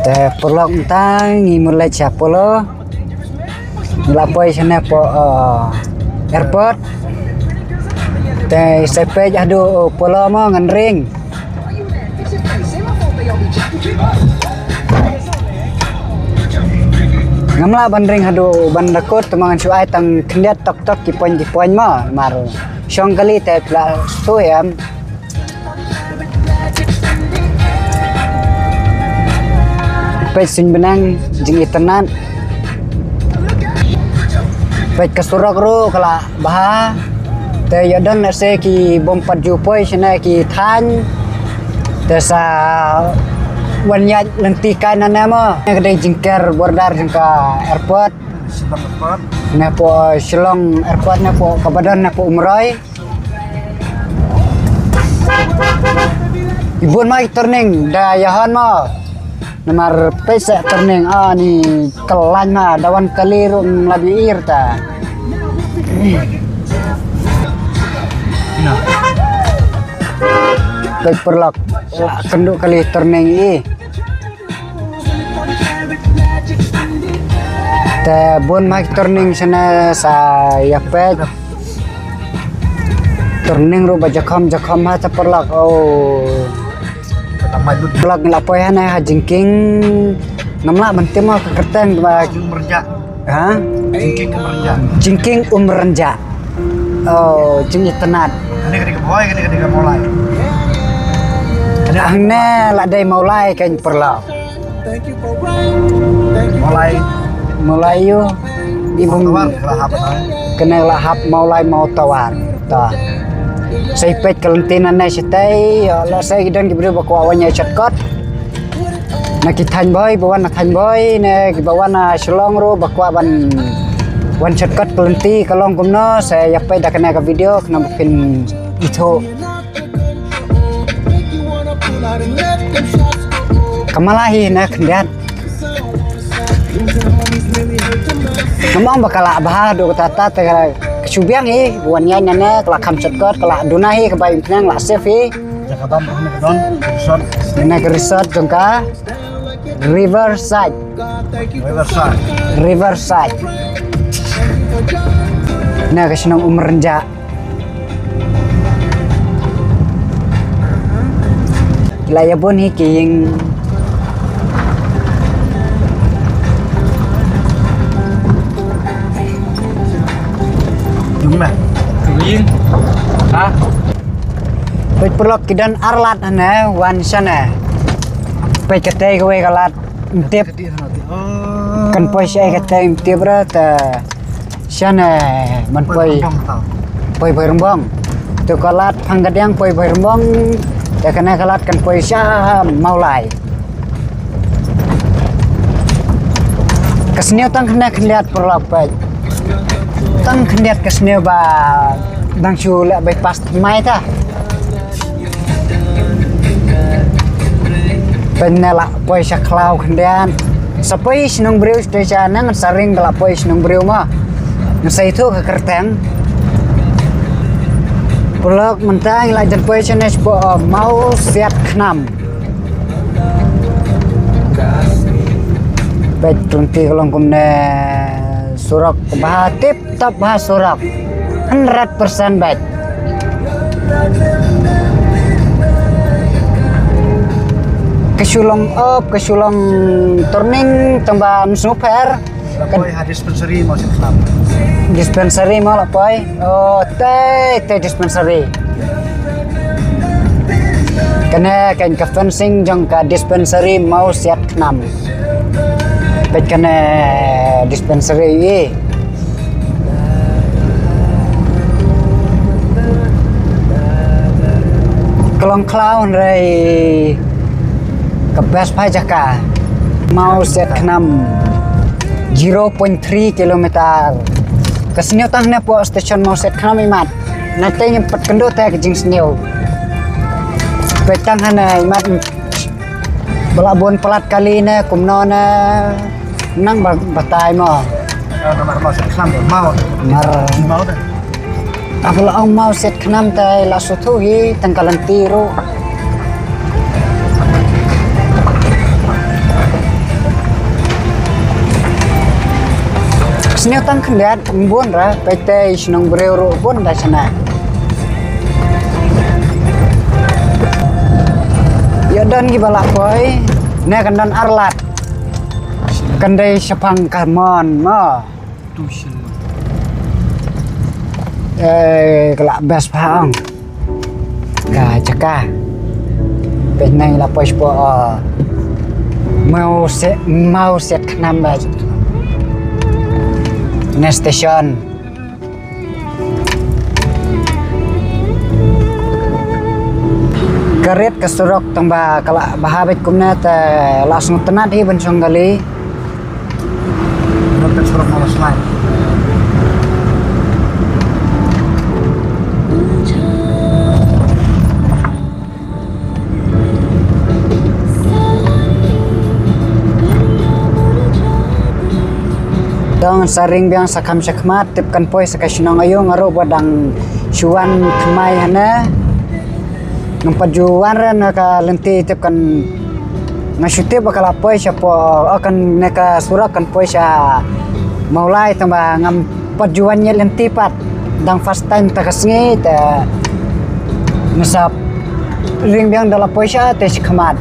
Te perlu tang mulai siapa lo? Lapoi sana po airport. Te sepe jadu polo mo nganring. Ngamla bandring hadu bandakot temangan suai tang kendiat tok kipoin mo mar syong kali te pla soyam. Pej sun benang jing itenan pej kasurok ru kala baha te yadan se ki bompat jupoi sene ki than te sa wanya lentikan nana mo kedai jingker bordar jengka airport na po Shillong airport na po kabadan na po umroy ibun mai turning dayahan mo nomor pesa turning ni kelan ma dawan kalirung labi irta baik perlak kenduk kali turning te bon mai turning sana saya pet turning ru jakam ha perlak blog lapoi hana jingking namla bentim ke kerteng ba merenjak ha jingking merenjak jing tenat ini ketika mulai ada hangna la dai mulai kan perlak mulai yo ibu kena lahap mulai mau tawar ta saya pet kelentinan na sitai la saya gidan gibri bakwa awanya shortcut na kithan boy bawan na than boy na bawan na Shillong ro bakwa ban wan shortcut kelenti kalong kumno saya yapai dak kena ka video kena bikin itu kamalahi na kendiat ngomong bakal abah do tata kesubiang buannya nana kelakam shortcut kelak dunahi kebayang tenang lak safe Jakarta resort nana ke resort jengka Riverside nah ke senang merenjak laya pun hiking Kering. Pej perlok kidan arlat na wan sana. Pej kate kowe kalat tip kan poi sai kate tip ra ta sana man poi rembang. Tu kalat panggadang poi rembang ta kana kalat kan poi sya maulai. Kesniu tang kena lihat perlok pej. Tang kendiat kesne ba dang chula bypass mai ta penela poi saklau kendian sapoi sinong breu station nang saring gala poi sinong breu ma ngasai itu ke kerteng pulak mentang la jan poi chenes po mau siat khnam baik tunti kolong kumne surak bah tip top bah surak 100% baik kesulong up kesulong turning tambah super Lapoi dispensary mau siap dispensary mau lapoi te dispensary kena kan ke fencing jong ka dispensary mau siap 6 baik kena dispensary kelong clown rai ke best pajaka mau set 6 0.3 km keseniu tangna po station mau set 6 imat nanti nyempet kendo teh kejing seniu petang hana imat belabon pelat kali na kumno na nang batay mo nomor mau set khnam mau deh apala ang mau set khnam tay la sutuhi tangkalan tiro Sini utang kendiat mbun ra PT sinong bereuro pun dah sana. Ya dan gibalak boy, ne kandan arlat. Kandai sepang kalmon ma. Tuition. Kelak best pahang. Ka cakah. Penai la pos po mau set nambah. Next station. Karet kesurok tambah kalak bahabit kumna ta langsung tenat hi bensong kali. Roket suruh mau slide. Dong saring biang sakam sakmat tipkan poi sakasinong ayo ngaro badang syuan kemai hana ngampajuan ran ka lenti tipkan ngasyute bakal poi siapa akan neka surak kan poi sya maulai tambah ngampajuannya lenti pat dang first time takasngi ta nasap ring biang dalam poi sya te sakmat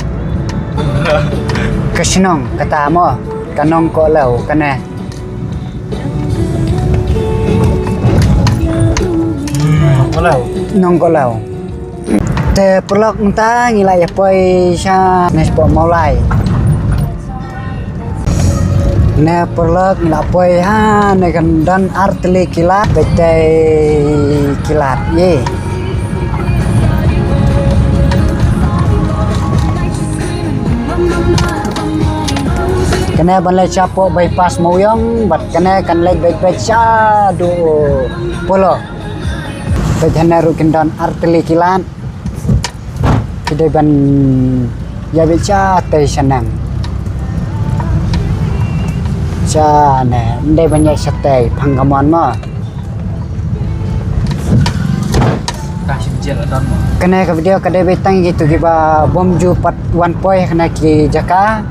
kasinong kata mo kanong ko lau kana nongkolau te perlok entah ngilai poi sya nespo maulai ne perlok ngilai poi ha ne dan artili kilat bete kilat ye kena banlai capo bypass mauyong bat kena kan lek baik sya do polo Bejana rukin dan artili kilat Kidai ban ya beca teh senang Ca ne ndai banyak sate panggamon ma Kasih jel dan mo. Kena ke video kadai betang gitu giba bom ju pat one point kena ki jaka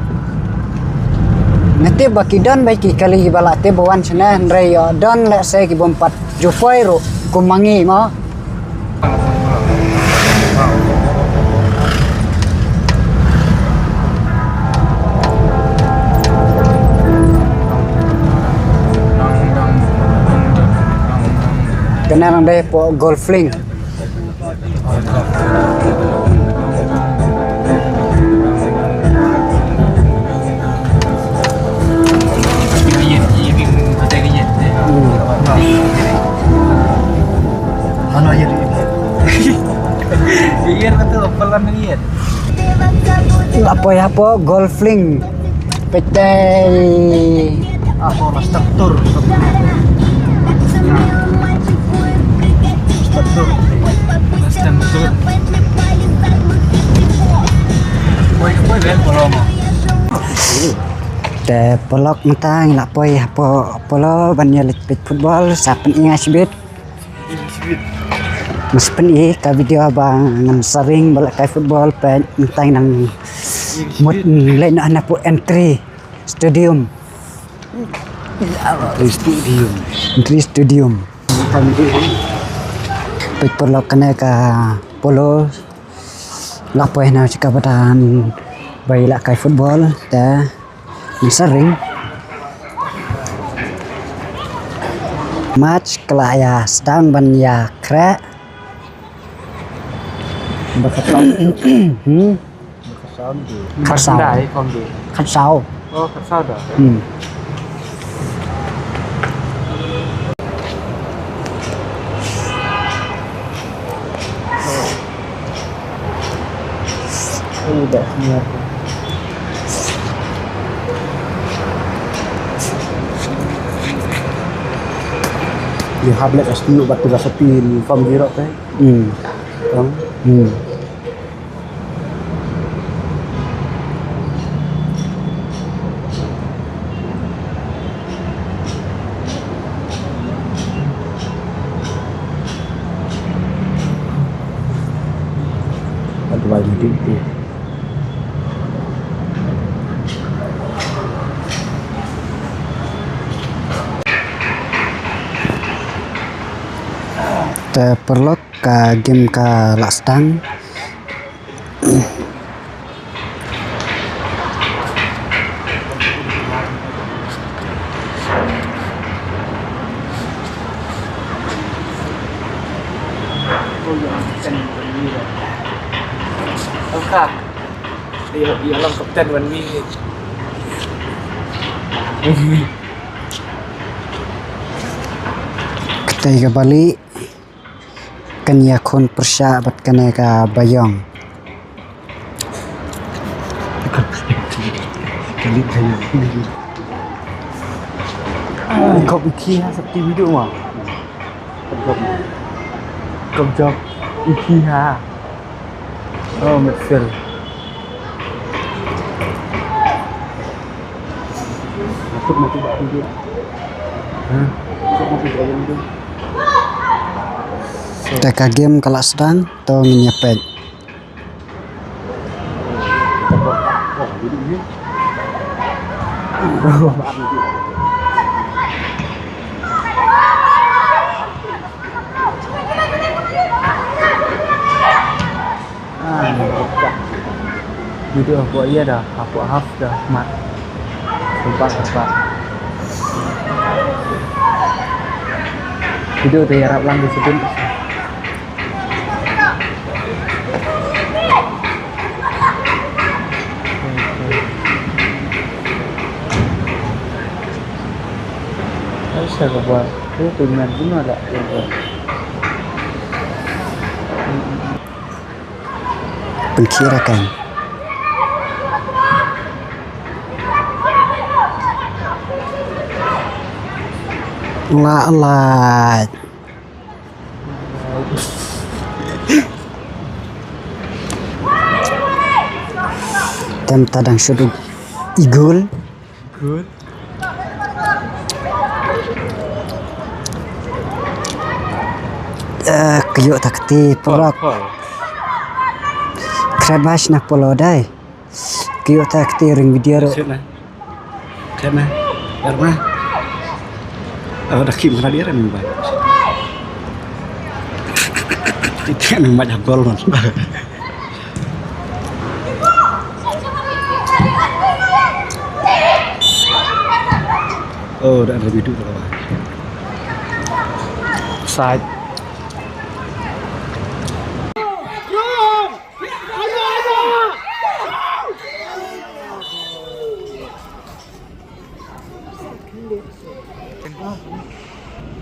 Nanti baki don baki kali giba late bawan sana ndai don lek saya ki bom pat ju point ro kumangi ma Kena nang deh po golfling. Mana ya ini? Iya betul, pelan ini. Apa golfling. PT Apa struktur? Struktur. Boy ben belum. Te pelok mentang la poi apa polo banyak lit football sapen ingas bit. Mas pen ka video abang ngam sering balak kai football pen mentang nang mut lain anak po entry stadium. Entry stadium. Pek pelok kena ka polo la poi na cika badan bai la kai football ta sering match kelaya sedang ban ya kre khasau khasau Oh, khasau dah. Udah niat. Dia hablet asli batu rasa pil form girok teh. Ada lagi di. sudah perlu ke game ke Lakstang. Kak, dia lang kapten 1 week. Kita balik kanya kon persahabat kena ke Bayong. Kali kayu. Kau bikin seperti video mah. Kau job iki ha. Oh, midfield. Masuk mati tak video. Masuk mati tak video. Kita ke game ke Lakstang atau nyepet. Video aku iya dah, aku half dah mat. Sumpah. Video tu harap lang disebut. Saya buat itu dengan guna ada yang buat. Pengkirakan Lalat Tem tadang sudut igul Good. kayuk takti pelak krebash nak polo dai kayuk takti ring video Siapa? Karena dah kim mana dia kan mbak. Tidak yang banyak gol mas. Oh, udah ada video berapa? Side.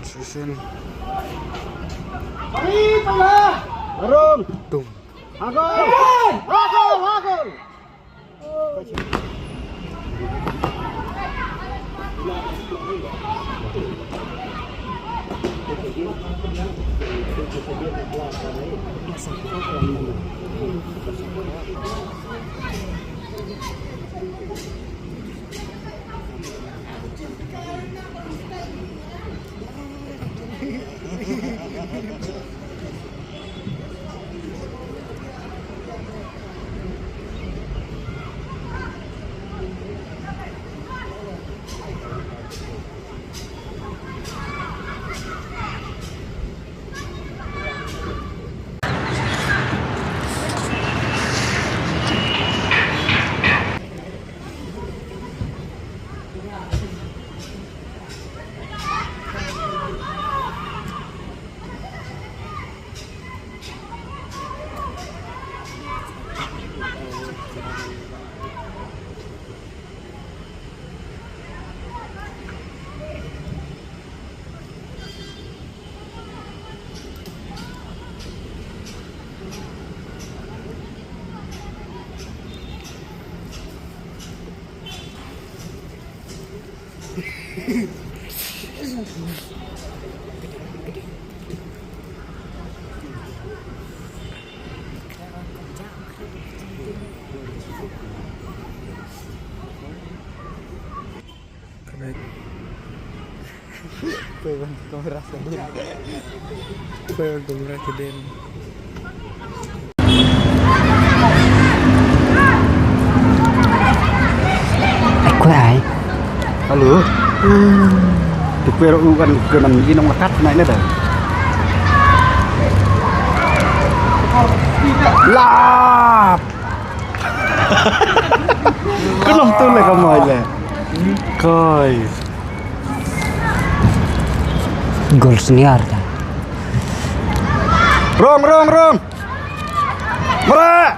Susun Barung. tum Agol. Kamera gede. Aku ai Halo. Di pero kan kenan ini nomor kat naik dah. Kenapa tuh lah kamu aja? Koi. Gol senior dah. Rong. Merak.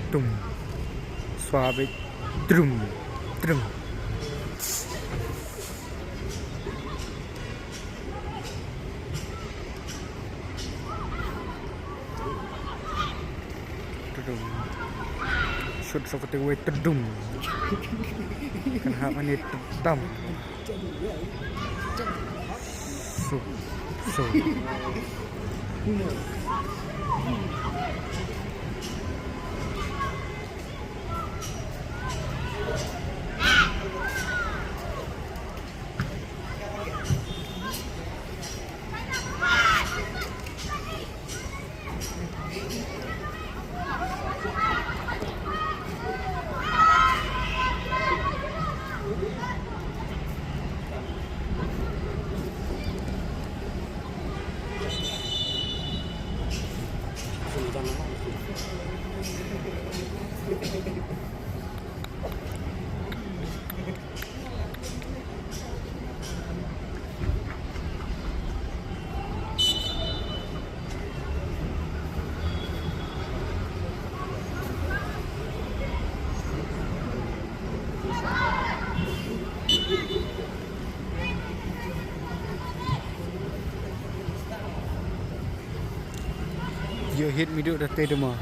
Tum. Suave. Trum. Trum. Trum. Shoot seperti way terdum. Kenapa nih tetam? So. You hit me do the tedema.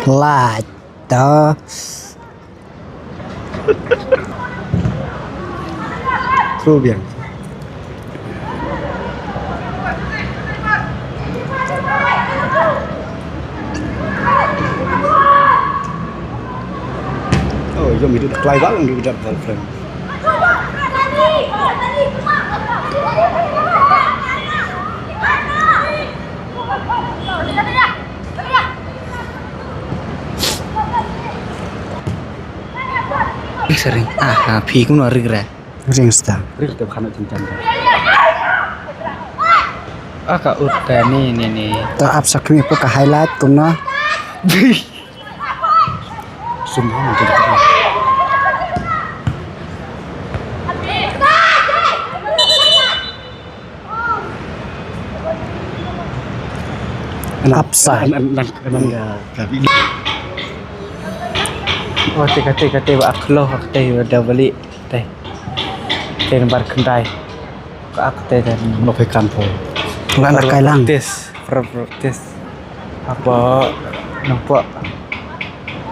Lah, toh. Trop bien. Oh, jom itu kelai banget di dalam frame. Sering. Pi cũng nói rực Ring star. Rik tu kan cincang. Kak udah nih. Toh up sakmi po ka highlight kum no. Semua macam tu. Upside. Oh, kate ba aklo kate udah beli teh. Teh nomor kendai. Kak teh dan Menafikan pun. Wala kay lang. Protes. Apa nampak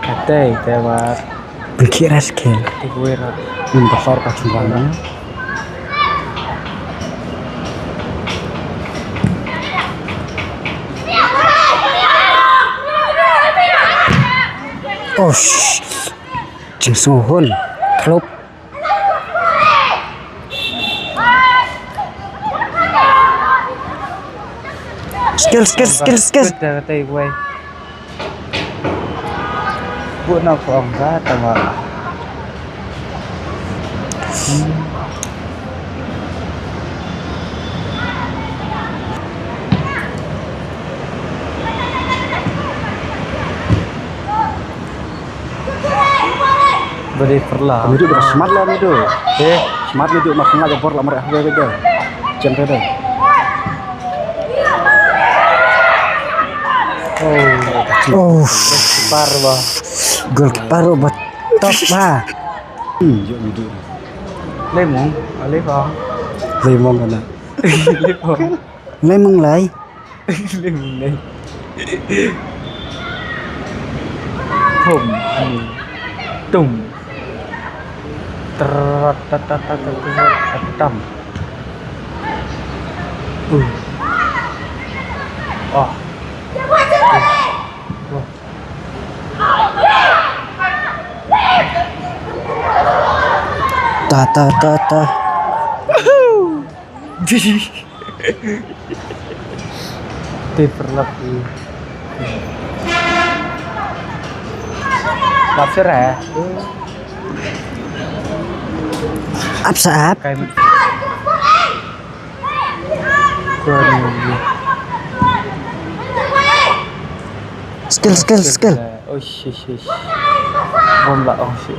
kate teh ba Kira skill. gue Membesar kacungannya. Oh, jeng suhun. klub skill Dah kata gue. Bu nak phong ra tama. Beri perlah. Kami duduk smart lah ni tu. Eh, Smart ni duduk makan aja bor lah mereka beda. Jam beda. oh parwa. gol kiper buat top ha Jom duduk. Lemong, ale phong. Lemong kan lah. Lemong. lemong lai Lemong này. Thùng tùng tam. Oh. ta Diperlebih. Lapsir ya? Apsaap Kayak Waduh. skill Oh shit. Bom lah. Oh shit.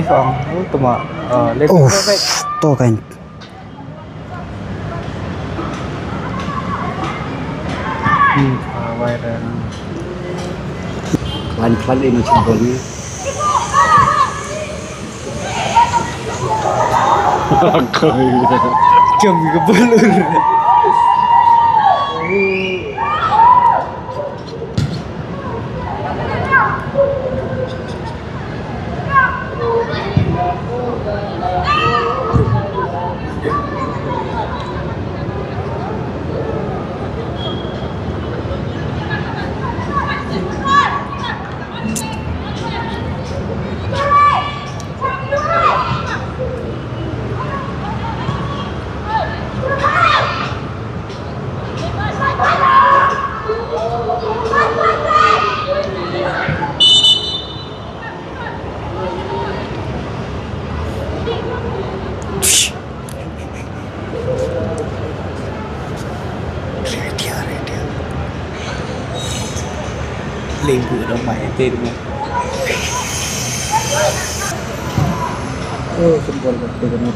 Phong, tuma. oh to kan Viral. Pelan-pelan ini jempolnya. Kami kebelur. Lên vừa đâu mày tên mà. Jempol dengan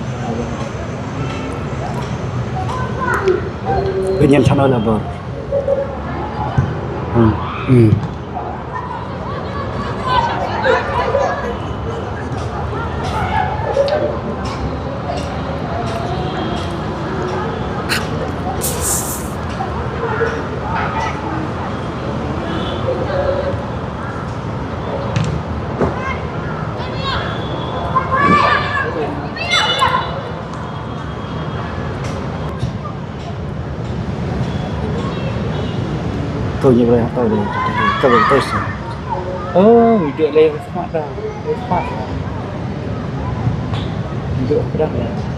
Penyan sana lah bor. Tôi như vậy tôi được tôi được tôi sợ. Dia lain smart dah. Smart. Duduk dah lah.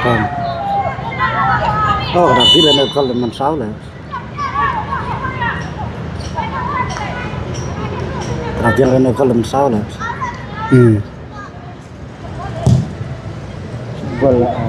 Con. Oh, nanti là con là 56 là. Nanti là con là 56 là. Bola.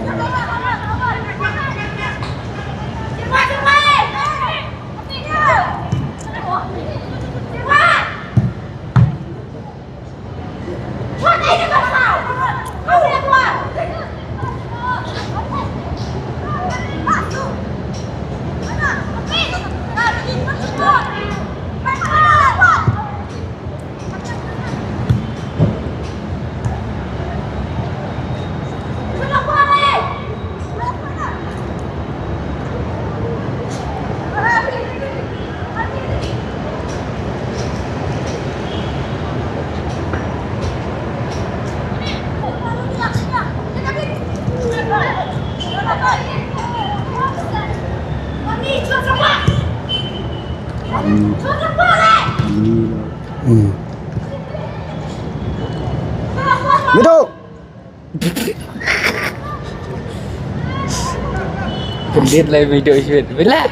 Gendit lah video sweet. Bila.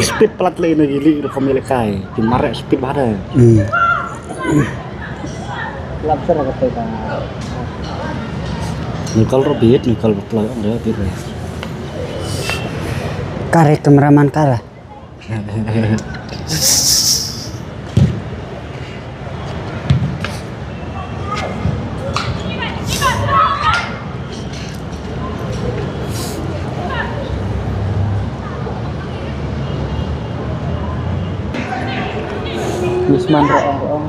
Speed pelat lain lagi li kau melekai. Di marek speed ada. Lapsar apa kita? Nikal robit, nikal pelat ada biru. Kare kameraman kalah. Wisman roong-roong.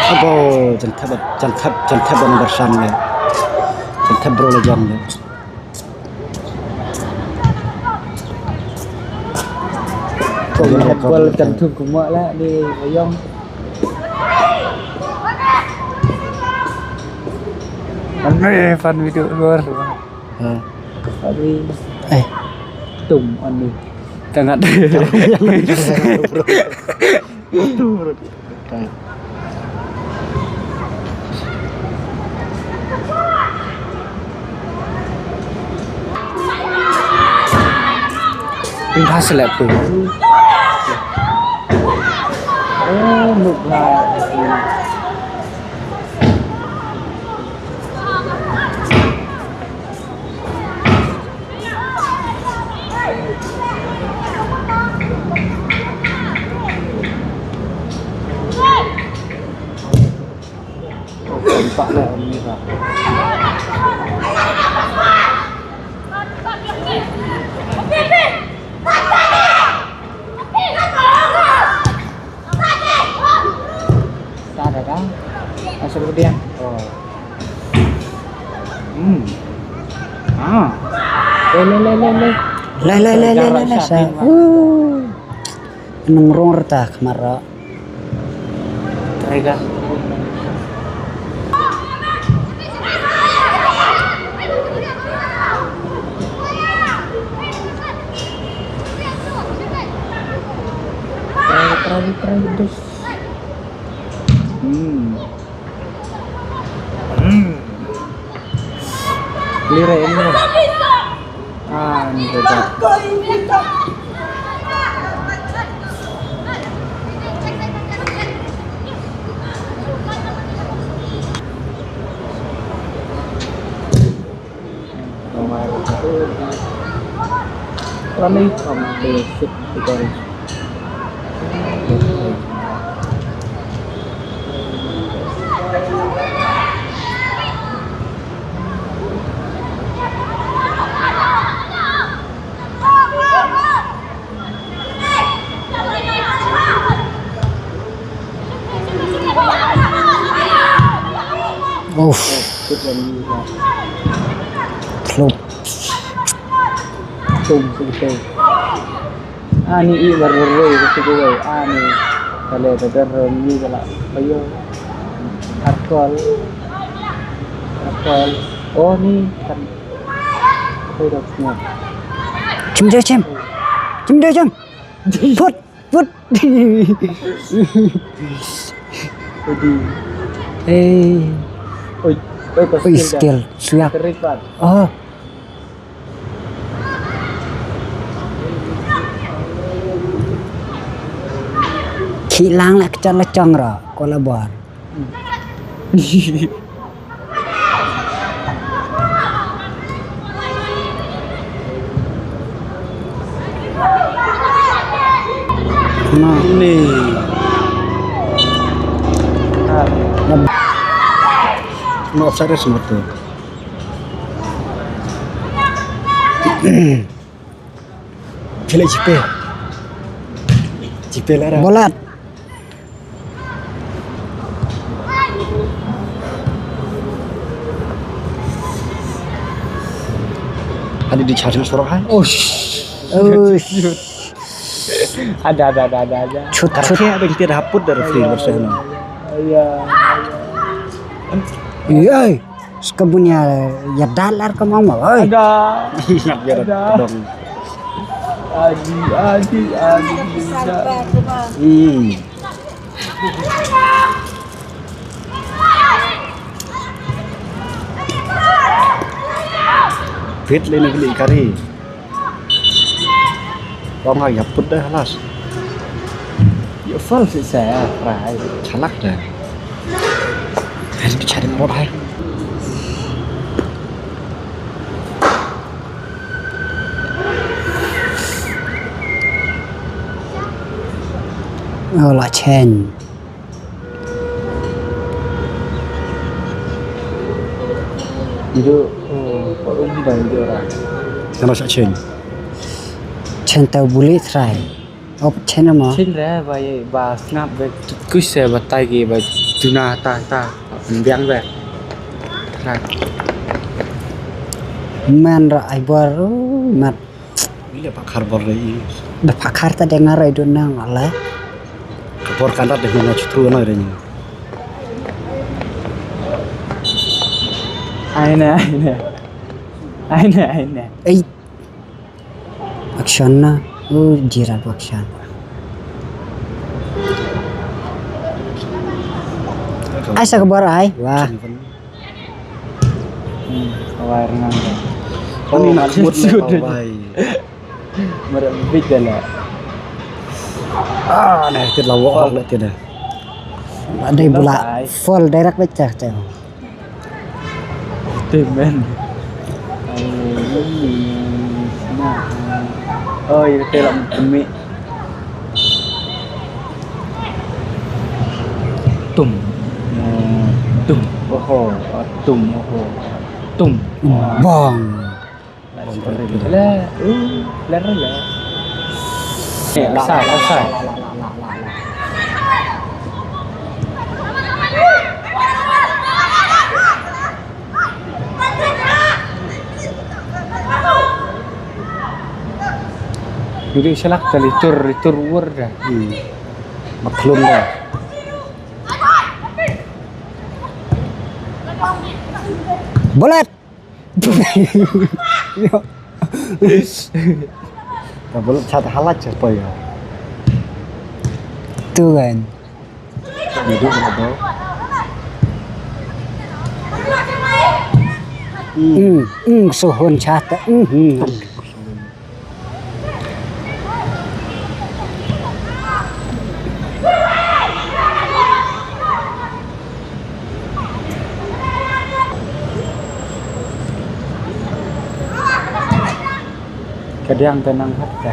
Apa jantab nomor sana. Jantab bro lejang le. Kau tentu kumak lah di Bayong. Mana fan video luar. Tapi tum anu. Tengah. Bahas lah tu. Oh, lupa. Nampak lah ni lah. Tak ada kan? Masuk kemudian. Oh. Le sa. Nongrong reta kamera. Tega. Terus. Lira ini. Ini betul. Ramai basic tutorial. Klub. Tum sih. Ni ibar berroy kasi gue. Ni kalau ada ni kalau ayo alkohol. Oh ni kan. Produknya. Cim. Put. Oi, skill. Siap. Terikat. Oh. Hilang lah kecang-kecang ra kolabar. Nah, Ini. No offside semua tu. Pilih Cipe lah. bolat. Ada di charger suruh hai. Ada. Cut. Karena ada kita haput dari free version. Iya. Iya. Kebunnya ya dalar ke mau oi. Ada. Ingat biar Ada. dong. Adi bisa. Fit lên cái cà ri. Bom ngay nhập put dah halas. Ya fal sih saya fry. Chalak dah. Harus dicari mod hai. Là chen. Itu kok undang itu orang. Kalau sak chen. Chen tàu buli trai. Op chen mà. Trên ra vậy bà snap về cứ xe vào tay kì và tuna ta biang về. Right. Man ra ai baru mat. Ini Pak Karbor lagi. Da pakar ta dengar itu nang ala. Kapor kandat dah guna cutru na ini. Ai nè. Ai. Action na. Jiran action. Ai sa kabar ai? Wah. Kawai renang. Ini nak sebut sudah. lah. Merembik dah lah. Nah, itu lawak lah tidak. Ada bola full direct baca tu. Temen. Oh, ini film demi. Tum. Oh. Tum. Bong. Lah, lah. Offside. Jadi selak kali tur war dah. Maklum dah. Bolat. Tak boleh cat halat siapa ya? Tu kan. Jadi berapa? Suhun chat. Kadang tenang hati.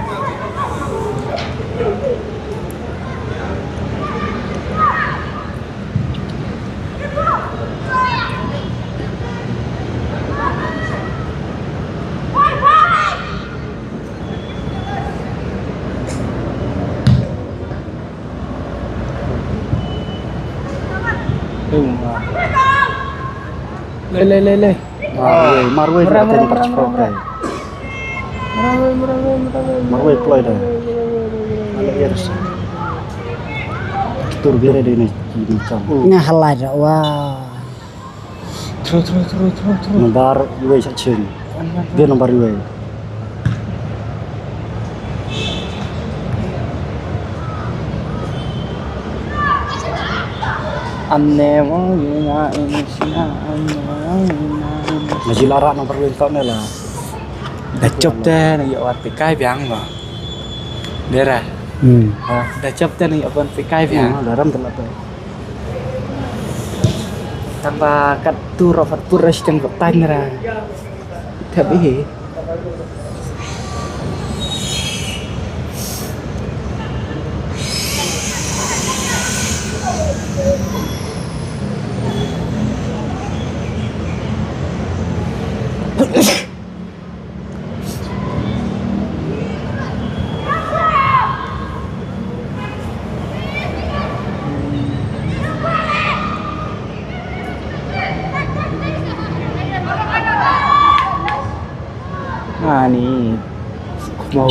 Le. Marwe Merah. Marwe ploy dah. Ada iris. Tur biar ada ini di cam. Ngahalai dah. Wah. Terus. Nomor dua section. Dia nomor dua. Aneh mau ini sih. Ngaji larak nomor dua kau ni lah. Đã chụp tên là dạo bị cay vàng mà đây ra đã chụp tên là dạo bị cay vàng Dalam telah tu. tanpa kat tu rapat puras dan bertanya ra tapi ni mau